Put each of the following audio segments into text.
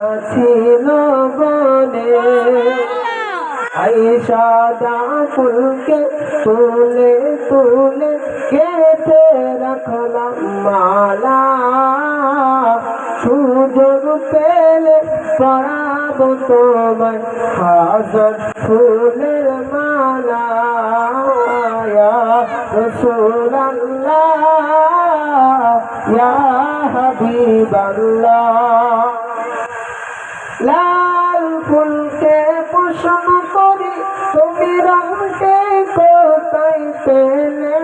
ছিল বনে আয়েশা দা ফুলকে তুলে তুলে কেটে রাখলাম মালা, সুযোগ পেলে পরাবো তোমায় হাজার ফুলের মালা। ইয়া রাসূলুল্লাহ ইয়া হাবিবাল্লাহ, লাল ফুলকে প্রশ্ন করি তুমি রঙকে কোথায় পেলে,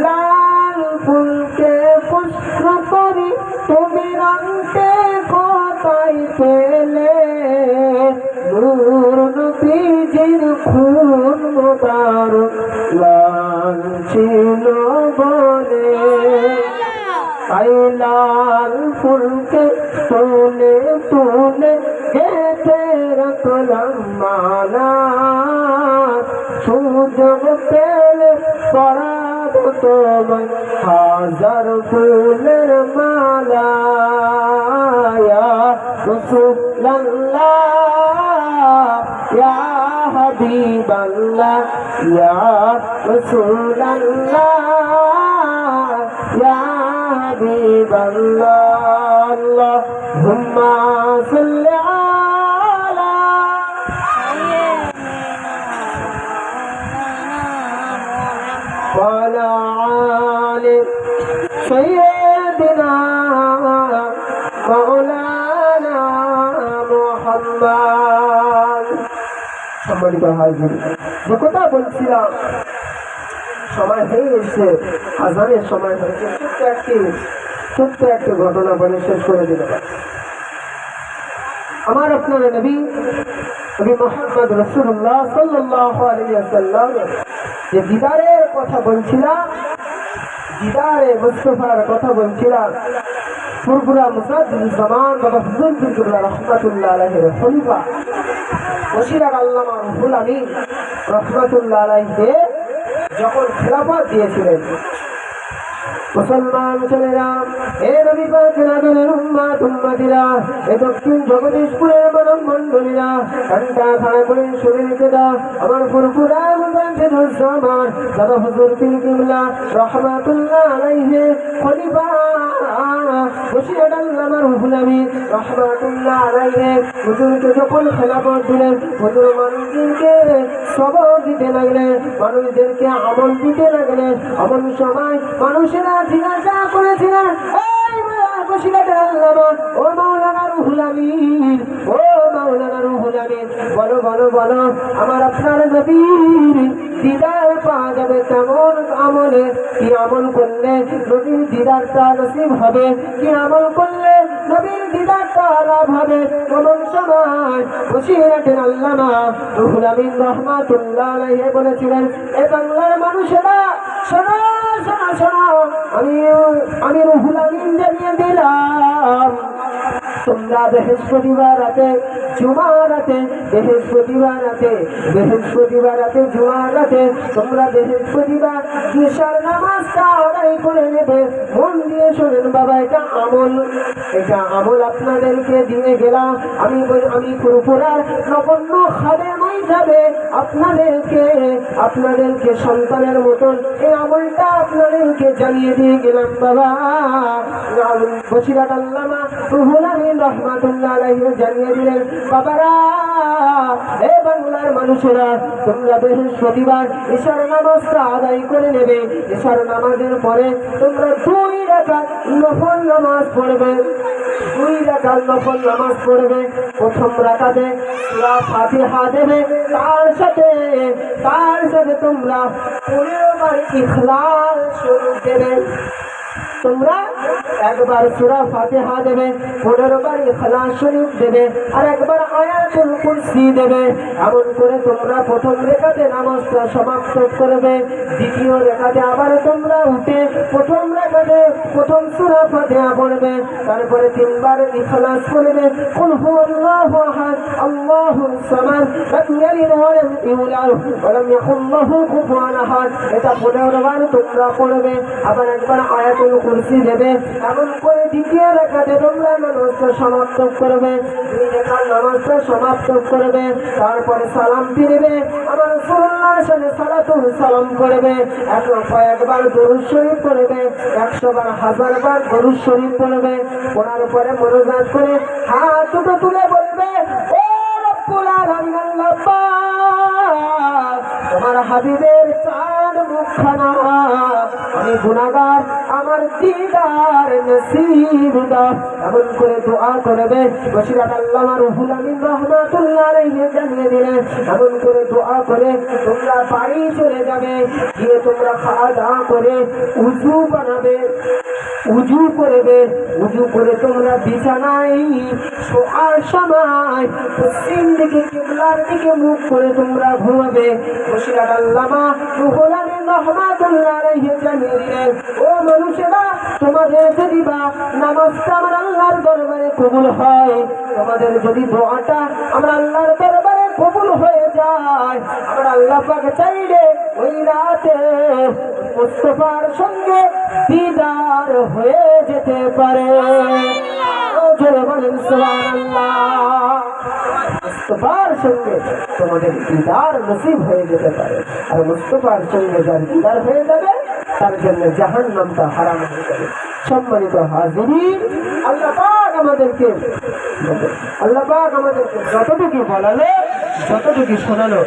লাল ফুলকে প্রশ্ন করি তুমি রঙকে কোথায় পেলে, নূর নবীজির খুন মুবারক লাল ছিল বলে, তাই লাল ফুলকে তুলে তুলে গেঁথে রাখলাম মালা, সুযোগ পেলে পরাবো তোমায় হাজার ফুলের মালা। ইয়া রাসূলুল্লাহ ইয়া হাবিবাল্লাহ, ইয়া রাসূলুল্লাহ ইয়া হাবিবাল্লাহ, আল্লাহুম্মা সাল্লি আলা ওয়া আলা আলি সাইয়্যিদিনা মাওলানা মুহাম্মদ। সম্মানিত হাজির, যে কথা বলছিলাম সময় হয়ে এসে, আজানের সময় হয়েছে, ছোট্ট একটি ঘটনা বলে শেষ করে দিল। আমার আপনার নবী মুহাম্মদ রাসূলুল্লাহ সাল্লাল্লাহু আলাইহি ওয়াসাল্লাম যে দিদারের কথা বলছিলাম, দিদারে মুস্তাফার কথা বলছিলাম, ফুরফুরা মুসাদ্দিদ জামান বাবা হুজুর বিল্লাহ রাহমাতুল্লাহ আলাইহির খলিফা বশিরার আল্লামা রুহুল আমিন রাহমাতুল্লাহ আলাইহি যখন খেলাফত দিয়েছিলেন, মুসলমান ছেলেরা, এ নবী পাকের আদরের উম্মত উম্মতিরা, এ দক্ষিণ জগদীশপুরের মানব মণ্ডলীরা, ঘন্টা খাড়া করে শুনে নিতে দাও। আমার ফুরফুরা মুজাদ্দিদ জামান বাবা হুজুর পীর কিবলা রাহমাতুল্লাহ আলাইহি খলিফা বশিরার আল্লামা রুহুল আমিন রাহমাতুল্লাহ আলাইহি হুজুরকে যখন খেলাফত দিলেন, হুজুর মানুষদেরকে সবর দিতে লাগলেন, মানুষদেরকে আমল দিতে লাগলেন। এমন সময় মানুষেরা জিজ্ঞাসা করেছিলেন, ও মাওলানা রুহুল আমিন, ও মাওলানা রুহুল আমিন, বলো বলো বলো, আমার আপনার নবীর দিদার পাওয়া যাবে কেমন আমলে, কি আমল করলে নবীর দিদারটা নসিব হবে, কি আমল করলে নবীর দিদারটা লাভ হবে। এমন সময় বশিরাটের আল্লামা রুহুল আমিন রাহমাতুল্লাহ আলাইহি বলেছিলেন, এ বাংলার মানুষেরা শোনো শোনো শোনো, আমি রুহুল আমিন জানিয়ে দিলাম, তোমরা বৃহস্পতিবার রাতে জুমার রাতে বৃহস্পতিবার রাতে জুমার রাতে তোমরা বৃহস্পতিবার ঈশার নামাজটা আদায় করে নেবে। মন দিয়ে শোনেন বাবা, এটা আমল আপনাদেরকে দিয়ে গেলাম। আমি ফুরফুরার নগণ্য খাদেম হিসাবে আপনাদেরকে সন্তানের মতন এই আমলটা আপনাদেরকে জানিয়ে দিয়ে গেলাম বাবা। বশিরাট আল্লামা রুহুল আমিন রাহমাতুল্লাহ আলাইহি জানিয়ে দিলেন, বাবারা, এ বাংলার মানুষেরা, তোমরা বৃহস্পতিবার ঈশার নামাজটা আদায় করে নেবে। ঈশার নামাজের পরে তোমরা 2 রাকাত নফল নামাজ পড়বে। প্রথম রাকাতে সূরা ফাতিহা দেবে, তার সাথে তোমরা 15 বার ইখলাস শরীফ দেবে। তোমরা একবার সূরা ফাতিহা দেবে, 15 বার ইখলাস শরীফ দেবে, আর একবার আয়াতুল কুরসি দেবে। এমন করে তোমরা প্রথম রাকাতে নামাজটা সমাপ্ত করবে। দ্বিতীয় রাকাতে আবার তোমরা উঠে প্রথম রাকাতে প্রথম সূরা ফাতিহা পড়বে, তারপরে 3 বার ইখলাস পড়বে, কুল হুয়াল্লাহু আহাদ আল্লাহুস সামাদ লাম ইয়ালিদ ওয়া লাম ইউলাদ ওয়া লাম ইয়াকুল লাহু কুফুয়ান আহাদ। এটা 15 বার তোমরা পড়বে। আবার একবার আয়াতুল কুরসি দেবে, এমন করে দ্বিতীয় রাকাতে তোমরা নামাজটা সমাপ্ত করবে, 2 রাকাত নামাজটা সমাপ্ত করবে, তারপরে সালাম ফিরবে, আমার রাসূলুল্লাহর সাথে সালাতুল সালাম করবে, কয়েকবার দরুদ শরীফ পড়বে, 100 বার 1000 বার দরুদ শরীফ পড়বে, পড়ার পরে মোনাজাত করে হাত দুটো তুলে বলবে, ও রব্বুল আলামিন আল্লাহ পাক, তোমার হাবিবের চাঁদ মুখখানা আমি গুনাহগার, আমার দিদার নসিব দাও। এমন করে দোয়া করবে। বসিরাত আল্লামা রুহুল আমিন রাহমাতুল্লাহ আলাইহি জানিয়ে দিলেন, এমন করে দোয়া করে তোমরা বাড়ি চলে যাবে, গিয়ে তোমরা খাওয়া দাওয়া করে উযু বানাবে, উযু করবে, উযু করে তোমরা বিছানায় শোয়ার সময় পশ্চিম দিকে কিবলার দিকে মুখ করে তোমরা ঘুমাবে। বসিরাত আল্লামা রুহুল আমিন রাহমাতুল্লাহ আলাইহি জানিয়ে দিলেন, ও মানুষেরা, তোমাদের যদি বা নামাজটা আমার আল্লাহর দরবারে কবুল হয়, তোমাদের যদি দোয়াটা আমার আল্লাহর দরবারে কবুল হয়ে যায়, আমার আল্লাহ পাক চাইলে ওই রাতে মুস্তাফার সঙ্গে দিদার হয়ে যেতে পারে। জোরে বলেন সুবহানাল্লাহ। মুস্তাফার সঙ্গে তোমাদের দিদার নসিব হয়ে যেতে পারে, আর মুস্তাফার সঙ্গে যার দিদার হয়ে যাবে তার জন্য জাহান্নামটা হারাম হয়ে যাবে। সম্মানিত হাজিরিন, আল্লাহ পাক আমাদেরকে যতটুকু বলালো, যতটুকু শোনালো